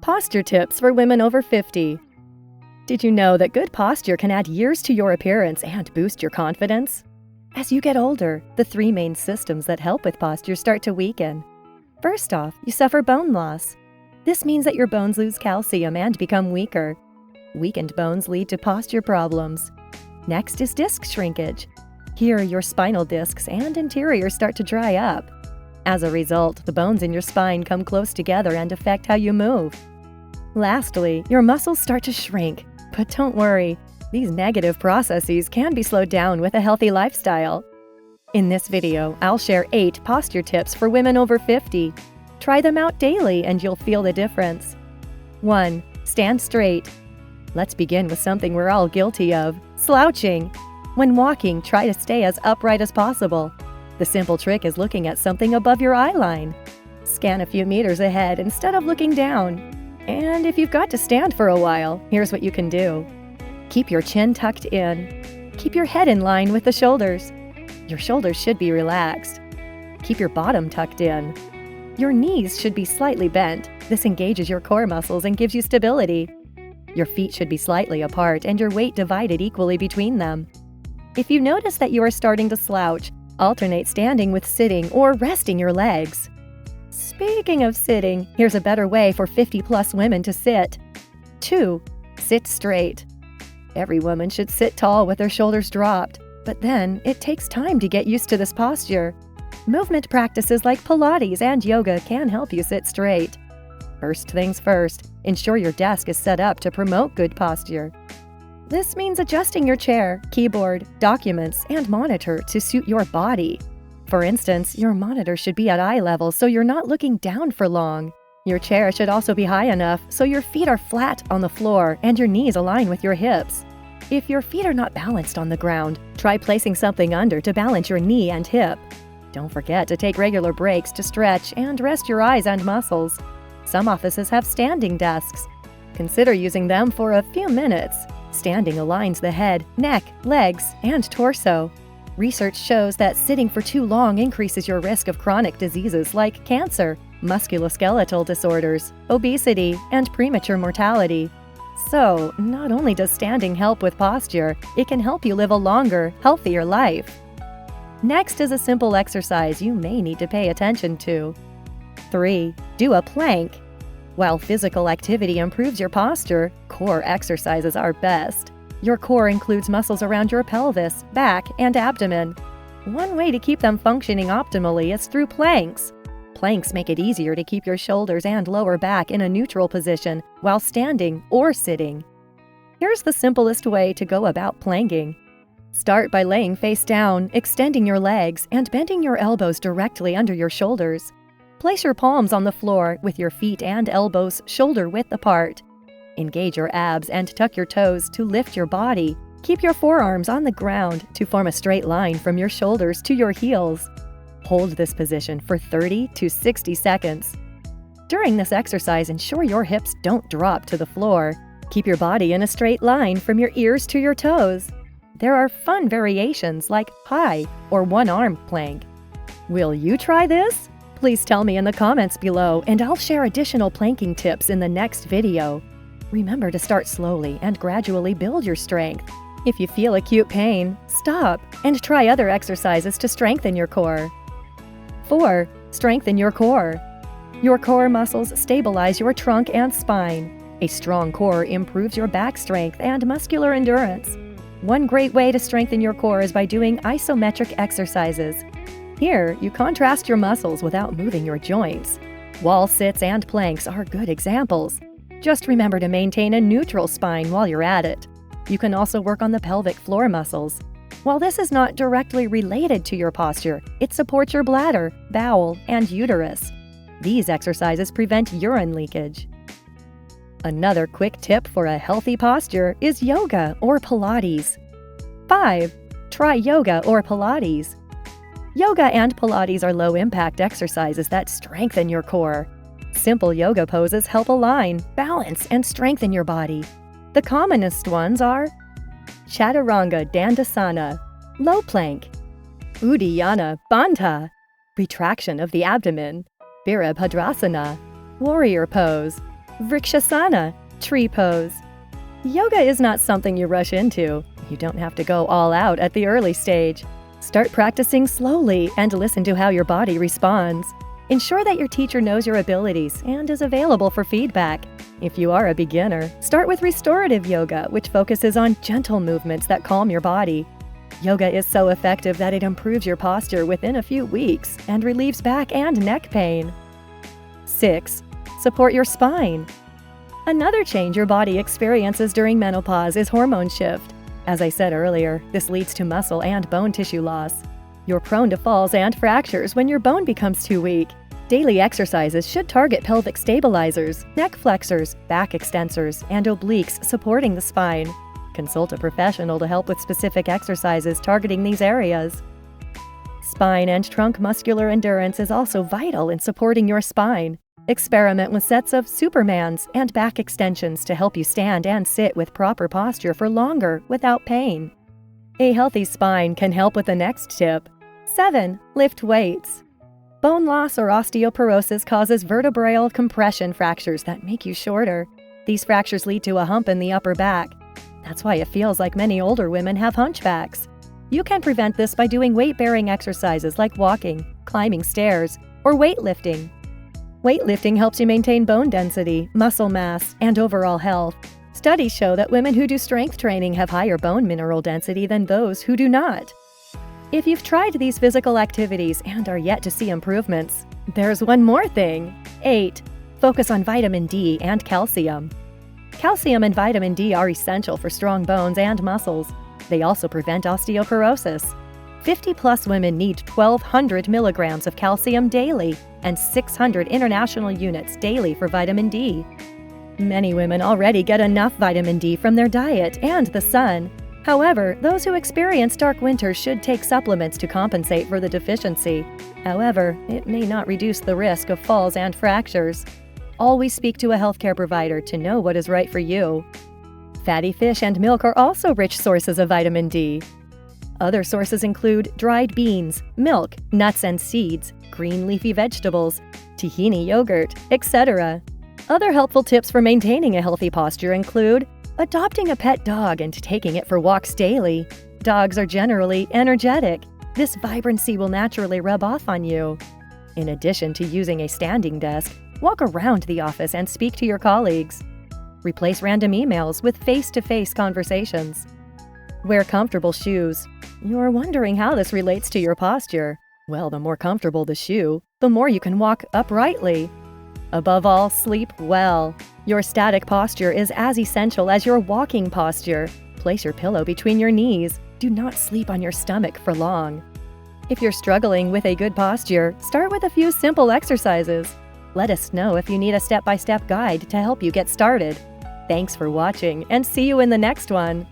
Posture tips for women over 50. Did you know that good posture can add years to your appearance and boost your confidence? As you get older, the three main systems that help with posture start to weaken. First off, you suffer bone loss. This means that your bones lose calcium and become weaker. Weakened bones lead to posture problems. Next is disc shrinkage. Here, your spinal discs and interior start to dry up. As a result, the bones in your spine come close together and affect how you move. Lastly, your muscles start to shrink. But don't worry, these negative processes can be slowed down with a healthy lifestyle. In this video, I'll share 8 posture tips for women over 50. Try them out daily and you'll feel the difference. 1. Stand straight. Let's begin with something we're all guilty of: slouching. When walking, try to stay as upright as possible. The simple trick is looking at something above your eye line. Scan a few meters ahead instead of looking down. And if you've got to stand for a while, here's what you can do. Keep your chin tucked in. Keep your head in line with the shoulders. Your shoulders should be relaxed. Keep your bottom tucked in. Your knees should be slightly bent. This engages your core muscles and gives you stability. Your feet should be slightly apart and your weight divided equally between them. If you notice that you are starting to slouch, alternate standing with sitting or resting your legs. Speaking of sitting, here's a better way for 50-plus women to sit. 2. Sit straight. Every woman should sit tall with their shoulders dropped, but then it takes time to get used to this posture. Movement practices like Pilates and yoga can help you sit straight. First things first, ensure your desk is set up to promote good posture. This means adjusting your chair, keyboard, documents, and monitor to suit your body. For instance, your monitor should be at eye level so you're not looking down for long. Your chair should also be high enough so your feet are flat on the floor and your knees align with your hips. If your feet are not balanced on the ground, try placing something under to balance your knee and hip. Don't forget to take regular breaks to stretch and rest your eyes and muscles. Some offices have standing desks. Consider using them for a few minutes. Standing aligns the head, neck, legs, and torso. Research shows that sitting for too long increases your risk of chronic diseases like cancer, musculoskeletal disorders, obesity, and premature mortality. So, not only does standing help with posture, it can help you live a longer, healthier life. Next is a simple exercise you may need to pay attention to. 3. Do a plank. While physical activity improves your posture, core exercises are best. Your core includes muscles around your pelvis, back, and abdomen. One way to keep them functioning optimally is through planks. Planks make it easier to keep your shoulders and lower back in a neutral position while standing or sitting. Here's the simplest way to go about planking. Start by laying face down, extending your legs, and bending your elbows directly under your shoulders. Place your palms on the floor with your feet and elbows shoulder-width apart. Engage your abs and tuck your toes to lift your body. Keep your forearms on the ground to form a straight line from your shoulders to your heels. Hold this position for 30 to 60 seconds. During this exercise, ensure your hips don't drop to the floor. Keep your body in a straight line from your ears to your toes. There are fun variations like high or one-arm plank. Will you try this? Please tell me in the comments below, and I'll share additional planking tips in the next video. Remember to start slowly and gradually build your strength. If you feel acute pain, stop and try other exercises to strengthen your core. 4. Strengthen your core. Your core muscles stabilize your trunk and spine. A strong core improves your back strength and muscular endurance. One great way to strengthen your core is by doing isometric exercises. Here, you contrast your muscles without moving your joints. Wall sits and planks are good examples. Just remember to maintain a neutral spine while you're at it. You can also work on the pelvic floor muscles. While this is not directly related to your posture, it supports your bladder, bowel, and uterus. These exercises prevent urine leakage. Another quick tip for a healthy posture is yoga or Pilates. 5. Try yoga or Pilates. Yoga and Pilates are low-impact exercises that strengthen your core. Simple yoga poses help align, balance, and strengthen your body. The commonest ones are Chaturanga Dandasana, low plank, Uddiyana Bandha, retraction of the abdomen, Virabhadrasana, warrior pose, Vrikshasana, tree pose. Yoga is not something you rush into. You don't have to go all out at the early stage. Start practicing slowly and listen to how your body responds. Ensure that your teacher knows your abilities and is available for feedback. If you are a beginner, start with restorative yoga, which focuses on gentle movements that calm your body. Yoga is so effective that it improves your posture within a few weeks and relieves back and neck pain. 6. Support your spine. Another change your body experiences during menopause is hormone shift. As I said earlier, this leads to muscle and bone tissue loss. You're prone to falls and fractures when your bone becomes too weak. Daily exercises should target pelvic stabilizers, neck flexors, back extensors, and obliques supporting the spine. Consult a professional to help with specific exercises targeting these areas. Spine and trunk muscular endurance is also vital in supporting your spine. Experiment with sets of Supermans and back extensions to help you stand and sit with proper posture for longer without pain. A healthy spine can help with the next tip. 7. Lift weights. Bone loss or osteoporosis causes vertebral compression fractures that make you shorter. These fractures lead to a hump in the upper back. That's why it feels like many older women have hunchbacks. You can prevent this by doing weight-bearing exercises like walking, climbing stairs, or weightlifting. Weightlifting helps you maintain bone density, muscle mass, and overall health. Studies show that women who do strength training have higher bone mineral density than those who do not. If you've tried these physical activities and are yet to see improvements, there's one more thing. 8. Focus on vitamin D and calcium. Calcium and vitamin D are essential for strong bones and muscles. They also prevent osteoporosis. 50-plus women need 1,200 milligrams of calcium daily and 600 international units daily for vitamin D. Many women already get enough vitamin D from their diet and the sun. However, those who experience dark winters should take supplements to compensate for the deficiency. However, it may not reduce the risk of falls and fractures. Always speak to a healthcare provider to know what is right for you. Fatty fish and milk are also rich sources of vitamin D. Other sources include dried beans, milk, nuts and seeds, green leafy vegetables, tahini yogurt, etc. Other helpful tips for maintaining a healthy posture include adopting a pet dog and taking it for walks daily. Dogs are generally energetic. This vibrancy will naturally rub off on you. In addition to using a standing desk, walk around the office and speak to your colleagues. Replace random emails with face-to-face conversations. Wear comfortable shoes. You're wondering how this relates to your posture. Well, the more comfortable the shoe, the more you can walk uprightly. Above all, sleep well. Your static posture is as essential as your walking posture. Place your pillow between your knees. Do not sleep on your stomach for long. If you're struggling with a good posture, start with a few simple exercises. Let us know if you need a step-by-step guide to help you get started. Thanks for watching, and see you in the next one.